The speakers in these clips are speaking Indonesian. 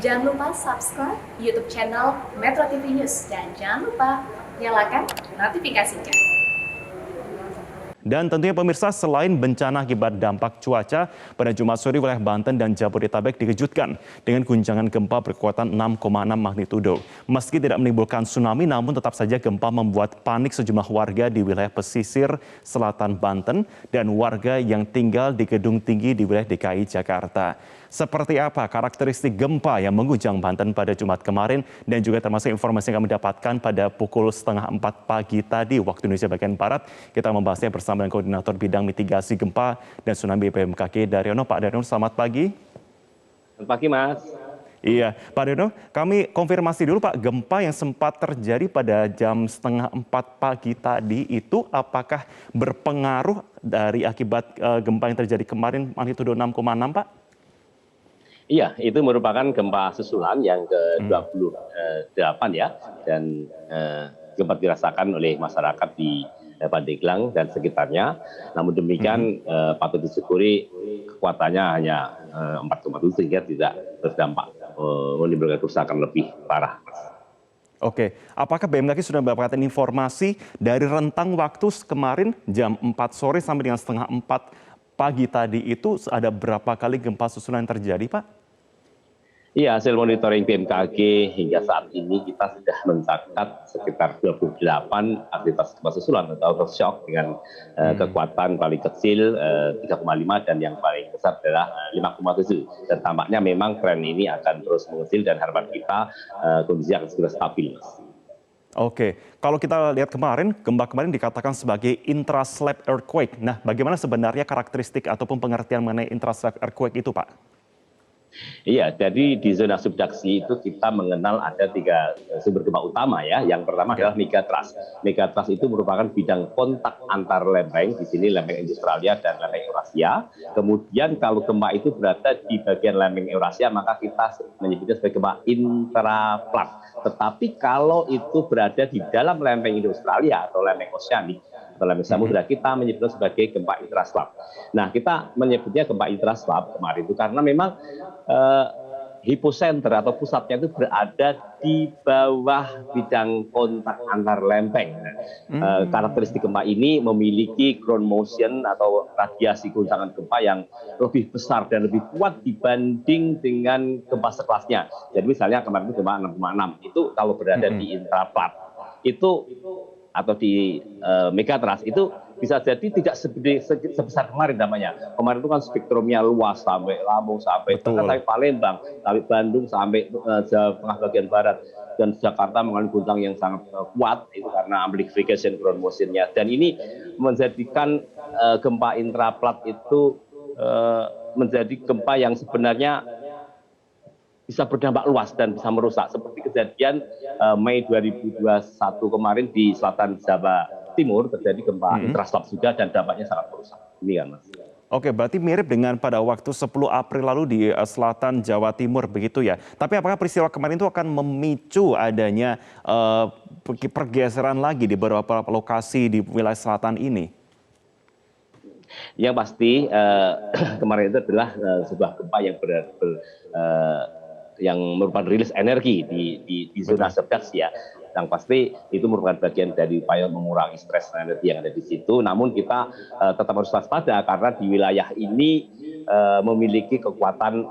Jangan lupa subscribe YouTube channel Metro TV News dan jangan lupa nyalakan notifikasinya. Dan tentunya pemirsa, selain bencana akibat dampak cuaca, pada Jumat sore wilayah Banten dan Jabodetabek dikejutkan dengan guncangan gempa berkekuatan 6,6 magnitudo. Meski tidak menimbulkan tsunami, namun tetap saja gempa membuat panik sejumlah warga di wilayah pesisir selatan Banten dan warga yang tinggal di gedung tinggi di wilayah DKI Jakarta. Seperti apa karakteristik gempa yang mengguncang Banten pada Jumat kemarin dan juga termasuk informasi yang kami dapatkan pada pukul 3:30 pagi tadi waktu Indonesia bagian Barat. Kita membahasnya bersama dengan Koordinator Bidang Mitigasi Gempa dan Tsunami BMKG Daryono. Pak Daryono, selamat pagi. Selamat pagi, Mas. Iya, Pak Daryono, kami konfirmasi dulu Pak, gempa yang sempat terjadi pada jam 3:30 pagi tadi itu apakah berpengaruh dari akibat gempa yang terjadi kemarin magnitudo 6,6 Pak? Iya, itu merupakan gempa susulan yang ke-28 ya, dan gempa dirasakan oleh masyarakat di Pandeglang dan sekitarnya. Namun demikian patut disyukuri kekuatannya hanya 4,7 sehingga tidak berdampak menimbulkan kerusakan lebih parah. Oke, apakah BMKG sudah mendapatkan informasi dari rentang waktu kemarin jam 4 sore sampai dengan 3:30 pagi tadi itu ada berapa kali gempa susulan yang terjadi, Pak? Iya, hasil monitoring BMKG hingga saat ini kita sudah mencatat sekitar 28 aktivitas gempa susulan atau aftershock dengan kekuatan paling kecil 3,5 dan yang paling besar adalah 5,7. Dan tampaknya memang tren ini akan terus mengecil dan harapan kita kondisi akan segera stabil. Oke, kalau kita lihat kemarin, gempa kemarin dikatakan sebagai intraslab earthquake. Nah, bagaimana sebenarnya karakteristik ataupun pengertian mengenai intraslab earthquake itu, Pak? Iya, jadi di zona subduksi itu kita mengenal ada 3 sumber gempa utama ya. Yang pertama adalah megatrust. Megatrust itu merupakan bidang kontak antar lempeng, di sini lempeng Australia dan lempeng Eurasia. Kemudian kalau gempa itu berada di bagian lempeng Eurasia, maka kita menyebutnya sebagai gempa intraplat. Tetapi kalau itu berada di dalam lempeng Australia atau lempeng oseanik atau lempeng samudra, kita menyebutnya sebagai gempa intraslab. Nah, kita menyebutnya gempa intraslab kemarin itu karena memang hipocenter atau pusatnya itu berada di bawah bidang kontak antar lempeng. Karakteristik gempa ini memiliki ground motion atau radiasi guncangan gempa yang lebih besar dan lebih kuat dibanding dengan gempa sekelasnya. Jadi misalnya kemarin itu gempa 6,6 itu kalau berada di intraplat itu atau di megatrust itu bisa jadi tidak sebesar kemarin namanya. Kemarin itu kan spektrumnya luas sampai Lampung, sampai Palembang, sampai Bandung, sampai tengah bagian barat. Dan Jakarta mengalami guncangan yang sangat kuat itu karena amplification ground motion-nya. Dan ini menjadikan gempa intraplat itu menjadi gempa yang sebenarnya bisa berdampak luas dan bisa merusak seperti kejadian Mei 2021 kemarin di selatan Jawa Timur terjadi gempa intraslab juga dan dampaknya sangat merusak. Ini kan, Mas. Oke, berarti mirip dengan pada waktu 10 April lalu di selatan Jawa Timur begitu ya. Tapi apakah peristiwa kemarin itu akan memicu adanya pergeseran lagi di beberapa lokasi di wilayah selatan ini? Yang pasti kemarin itu adalah sebuah gempa yang merupakan rilis energi di zona subduksi ya. Yang pasti itu merupakan bagian dari upaya mengurangi stres energi yang ada di situ. Namun kita tetap harus waspada karena di wilayah ini memiliki kekuatan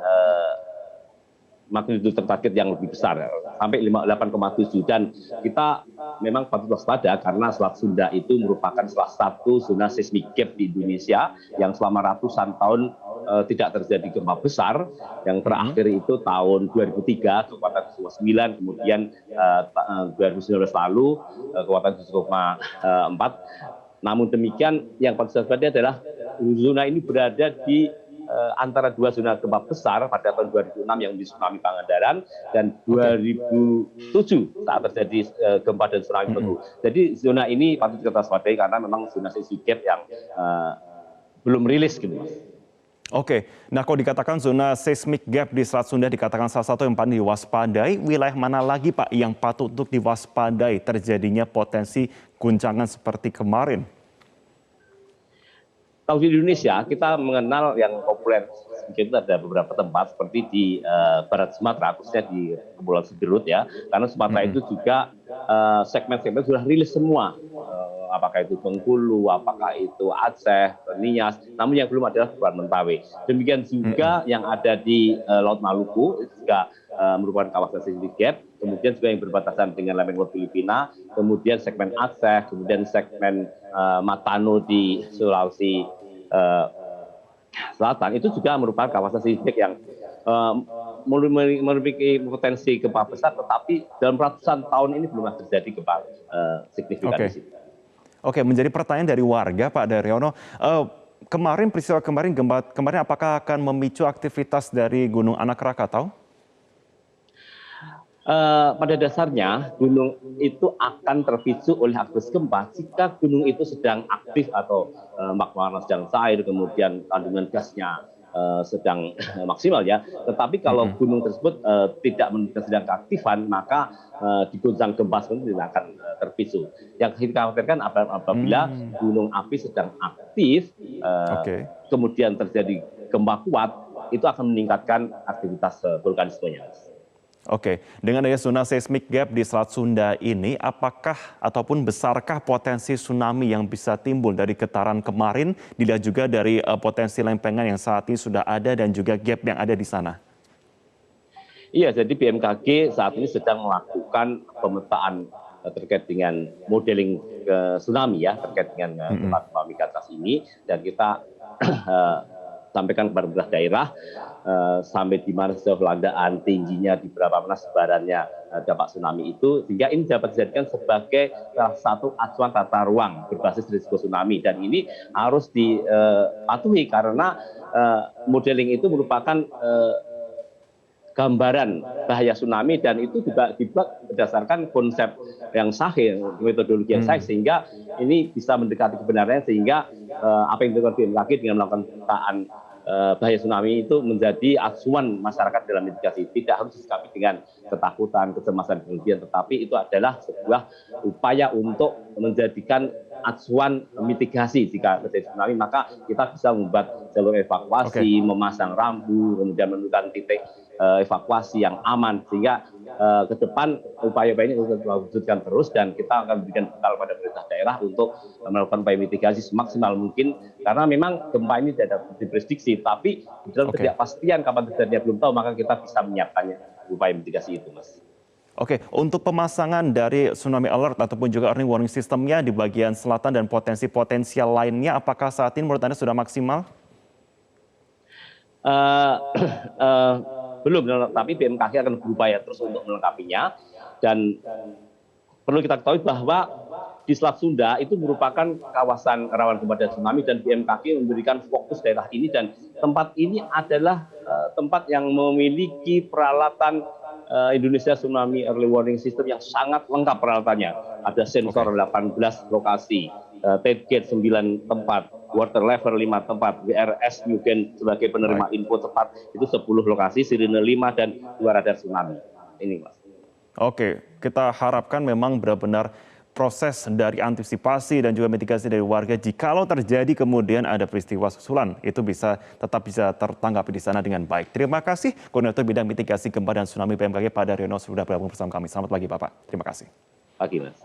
magnitudo tertarget yang lebih besar sampai 8,7 dan kita memang patut waspada karena Selat Sunda itu merupakan salah satu zona seismic gap di Indonesia yang selama ratusan tahun tidak terjadi gempa besar. Yang terakhir itu tahun 2003 kekuatan 7,9, kemudian 2019 lalu kekuatan 7,4. Namun demikian yang patut waspada adalah zona ini berada di antara 2 zona gempa besar pada tahun 2006 yang di tsunami Pangandaran dan 2007 saat terjadi gempa dan tsunami Palu. Jadi zona ini patut kita waspadai karena memang zona seismic gap yang belum rilis gitu, Mas. Oke, nah kalau dikatakan zona seismic gap di Selat Sunda dikatakan salah satu yang patut diwaspadai, wilayah mana lagi Pak yang patut untuk diwaspadai terjadinya potensi guncangan seperti kemarin? Kalau di Indonesia kita mengenal yang populer mungkin itu ada beberapa tempat seperti di Barat Sumatera, khususnya di Kepulauan Siberut ya, karena Sumatera itu juga segmen-segmen sudah rilis semua, apakah itu Bengkulu, apakah itu Aceh, Nias, namun yang belum adalah Kepulauan Mentawai. Demikian juga yang ada di Laut Maluku itu juga merupakan kawasan sensitif gap, kemudian juga yang berbatasan dengan lempeng laut Filipina, kemudian segmen Aceh, kemudian segmen Matano di Sulawesi Selatan itu juga merupakan kawasan seismik yang memiliki potensi gempa besar, tetapi dalam ratusan tahun ini belum terjadi gempa signifikan di situ. Oke, menjadi pertanyaan dari warga Pak Daryono, peristiwa kemarin gempa kemarin apakah akan memicu aktivitas dari Gunung Anak Rakatau? Pada dasarnya gunung itu akan terpicu oleh aktivitas gempa jika gunung itu sedang aktif atau magma sedang cair, kemudian kandungan gasnya sedang maksimal ya. Tetapi kalau gunung tersebut tidak menunjukkan sedang keaktifan, maka digoncang gempa seperti tidak akan terpicu. Yang kita khawatirkan apabila gunung api sedang aktif, kemudian terjadi gempa kuat, itu akan meningkatkan aktivitas vulkanismenya. Oke, dengan adanya zona seismik gap di Selat Sunda ini, apakah ataupun besarkah potensi tsunami yang bisa timbul dari getaran kemarin, dilihat juga dari potensi lempengan yang saat ini sudah ada dan juga gap yang ada di sana? Iya, jadi BMKG saat ini sedang melakukan pemetaan terkait dengan modeling tsunami ya, terkait dengan gempa Megatrust ini, dan kita sampaikan kepada pemerintah daerah sampai di mana sejauh landaan tingginya, di berapa mana sebarannya dampak tsunami itu, sehingga ini dapat dijadikan sebagai salah satu acuan tata ruang berbasis risiko tsunami, dan ini harus dipatuhi karena modeling itu merupakan gambaran bahaya tsunami, dan itu juga dibuat berdasarkan konsep yang sahih, metodologi yang sahih, sehingga ini bisa mendekati kebenarannya, sehingga apa yang dilakukan BMKG dengan melakukan pemetaan bahaya tsunami itu menjadi acuan masyarakat dalam mitigasi. Tidak harus disikapi dengan ketakutan, kecemasan, kemudian, tetapi itu adalah sebuah upaya untuk menjadikan acuan mitigasi. Jika terjadi tsunami, maka kita bisa membuat jalur evakuasi, memasang rambu, kemudian menentukan titik evakuasi yang aman, sehingga ke depan upaya-upaya ini untuk diwujudkan terus, dan kita akan memberikan bekal pada pemerintah daerah untuk melakukan upaya mitigasi semaksimal mungkin, karena memang gempa ini tidak dapat diprediksi, tapi dalam ketidakpastian kapan terjadinya belum tahu, maka kita bisa menyiapkannya upaya mitigasi itu, Mas. Oke, untuk pemasangan dari tsunami alert ataupun juga early warning systemnya di bagian selatan dan potensi potensial lainnya, apakah saat ini menurut Anda sudah maksimal? Belum, tapi BMKG akan berupaya terus untuk melengkapinya, dan perlu kita ketahui bahwa di Selat Sunda itu merupakan kawasan rawan gempa dan tsunami, dan BMKG memberikan fokus daerah ini, dan tempat ini adalah tempat yang memiliki peralatan Indonesia Tsunami Early Warning System yang sangat lengkap peralatannya. Ada sensor 18 lokasi, tide gate 9 tempat, water level 5 tempat, WRS Mugen sebagai penerima info cepat itu 10 lokasi, sirine 5 dan 2 radar tsunami. Ini, Mas. Oke, kita harapkan memang benar-benar proses dari antisipasi dan juga mitigasi dari warga, jikalau terjadi kemudian ada peristiwa susulan, itu tetap bisa tertanggapi di sana dengan baik. Terima kasih Koordinator Bidang Mitigasi Gempa dan Tsunami BMKG Pak Daryono sudah bergabung bersama kami. Selamat pagi Bapak. Terima kasih. Pagi, Mas.